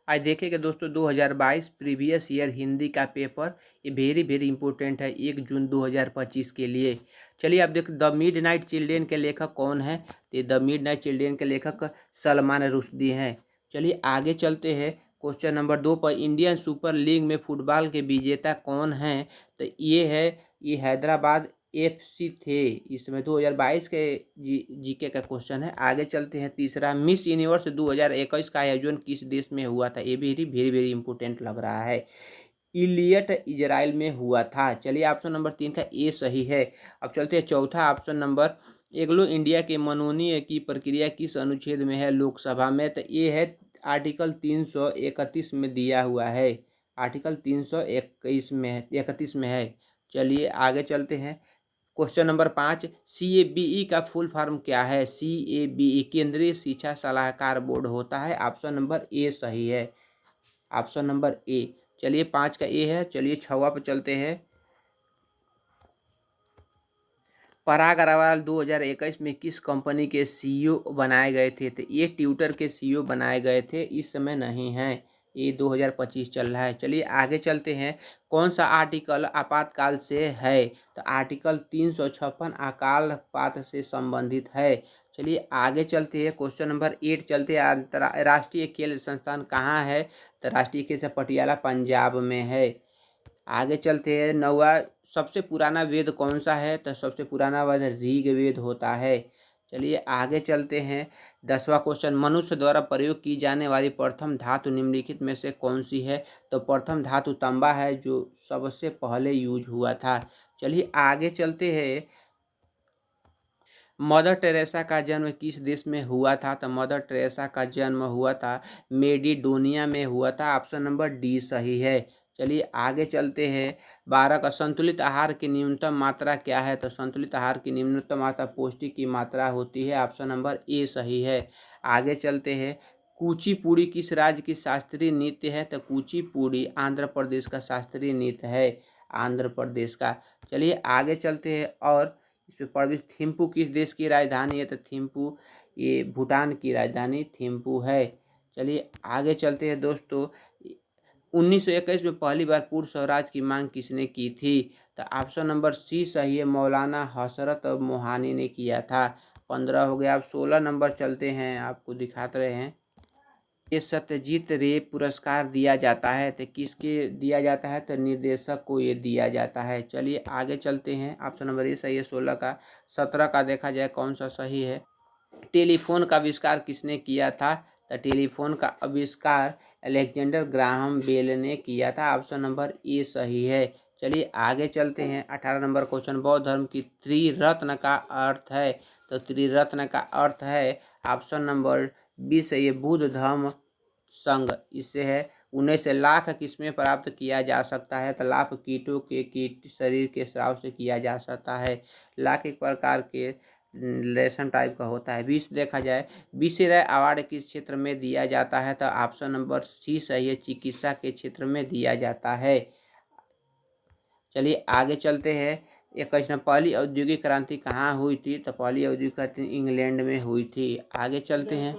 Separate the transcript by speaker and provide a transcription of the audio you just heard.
Speaker 1: आज देखेंगे दोस्तों 2022 प्रीवियस ईयर हिंदी का पेपर, ये वेरी इंपॉर्टेंट है 1 जून 2025 के लिए। चलिए आप देख, द मिडनाइट चिल्ड्रेन के लेखक कौन है? तो द मिडनाइट चिल्ड्रेन के लेखक सलमान रुश्दी हैं। चलिए आगे चलते हैं क्वेश्चन नंबर 2 पर। इंडियन सुपर लीग में फुटबॉल के विजेता कौन हैं? तो ये हैदराबाद FC थे। इसमें 2022 के जीके का क्वेश्चन है। आगे चलते हैं तीसरा, मिस यूनिवर्स 2021 का आयोजन किस देश में हुआ था? ये भी वेरी इंपॉर्टेंट लग रहा है। इलियट इजराइल में हुआ था। चलिए ऑप्शन नंबर 3 का ए सही है। अब चलते हैं चौथा ऑप्शन नंबर, एग्लो इंडिया के मनोनीय की प्रक्रिया किस अनुच्छेद में है लोकसभा में? तो ये है आर्टिकल 331 में दिया हुआ है। आर्टिकल 331 में है। चलिए आगे चलते हैं क्वेश्चन नंबर 5, CABE का फुल फॉर्म क्या है? CABE केंद्रीय शिक्षा सलाहकार बोर्ड होता है। ऑप्शन नंबर ए सही है। Option number A. चलिए 5 का ए है। चलिए 6वां पर चलते हैं। पराग अग्रवाल 2021 में किस कंपनी के CEO बनाए गए थे? तो ये ट्विटर के CEO बनाए गए थे, इस समय नहीं हैं, ये 2025 चल रहा है। चलिए आगे चलते हैं, कौन सा आर्टिकल आपातकाल से है? तो आर्टिकल 356 अकालपात से संबंधित है। चलिए आगे चलते हैं क्वेश्चन नंबर 8 चलते हैं, राष्ट्रीय खेल संस्थान कहाँ है? तो राष्ट्रीय खेल पटियाला पंजाब में है। आगे चलते हैं 9वां, सबसे पुराना वेद कौन सा है? तो सबसे पुराना वेद ऋग्वेद होता है। चलिए आगे चलते हैं 10वां क्वेश्चन, मनुष्य द्वारा प्रयोग की जाने वाली प्रथम धातु निम्नलिखित में से कौन सी है? तो प्रथम धातु तांबा है, जो सबसे पहले यूज हुआ था। चलिए आगे चलते हैं, मदर टेरेसा का जन्म किस देश में हुआ था? तो मदर टेरेसा का जन्म हुआ था मेडिडोनिया में हुआ था। ऑप्शन नंबर डी सही है। चलिए आगे चलते हैं, 12 का, संतुलित आहार की न्यूनतम मात्रा क्या है? तो संतुलित आहार की न्यूनतम मात्रा पौष्टिक की मात्रा होती है। ऑप्शन नंबर ए सही है। आगे चलते हैं, कुचिपुड़ी किस राज्य की शास्त्रीय नृत्य है? तो कुचिपुड़ी आंध्र प्रदेश का शास्त्रीय नृत्य है, आंध्र प्रदेश का। चलिए आगे चलते हैं, और इस पर पढ़, थिम्पू किस देश की राजधानी है? तो थिम्पू ये भूटान की राजधानी थिम्पू है। चलिए आगे चलते हैं दोस्तों, 1921 में पहली बार पूर्ण स्वराज की मांग किसने की थी? तो ऑप्शन नंबर सी सही है, मौलाना हसरत मोहानी ने किया था। 15 हो गया। अब 16 नंबर चलते हैं, आपको दिखाते रहे हैं। ये सत्यजीत रे पुरस्कार दिया जाता है, तो किसके दिया जाता है? तो निर्देशक को ये दिया जाता है। चलिए आगे चलते हैं, ऑप्शन नंबर ए सही है 16 का। 17 का देखा जाए कौन सा सही है। टेलीफोन का आविष्कार किसने किया था? तो टेलीफोन का आविष्कार अलेक्जेंडर ग्राहम बेल ने किया था। ऑप्शन नंबर ए सही है। चलिए आगे चलते हैं, 18 नंबर क्वेश्चन, बौद्ध धर्म की त्रिरत्न का अर्थ है? तो त्रिरत्न का अर्थ है ऑप्शन नंबर बी से ये बुद्ध धर्म संघ, इससे है। 19 से लाख किसमें प्राप्त किया जा सकता है? तो लाभ कीटों के कीट शरीर के स्राव से किया जा सकता है। लाख एक प्रकार के रेशम टाइप का होता है। 20 देखा जाए, बीसी राय अवार्ड किस क्षेत्र में दिया जाता है? तो ऑप्शन नंबर सी सही है, चिकित्सा के क्षेत्र में दिया जाता है। चलिए आगे चलते हैं, एक क्वेश्चन, पहली औद्योगिक क्रांति कहाँ हुई थी? तो पहली औद्योगिक क्रांति इंग्लैंड में हुई थी। आगे चलते हैं,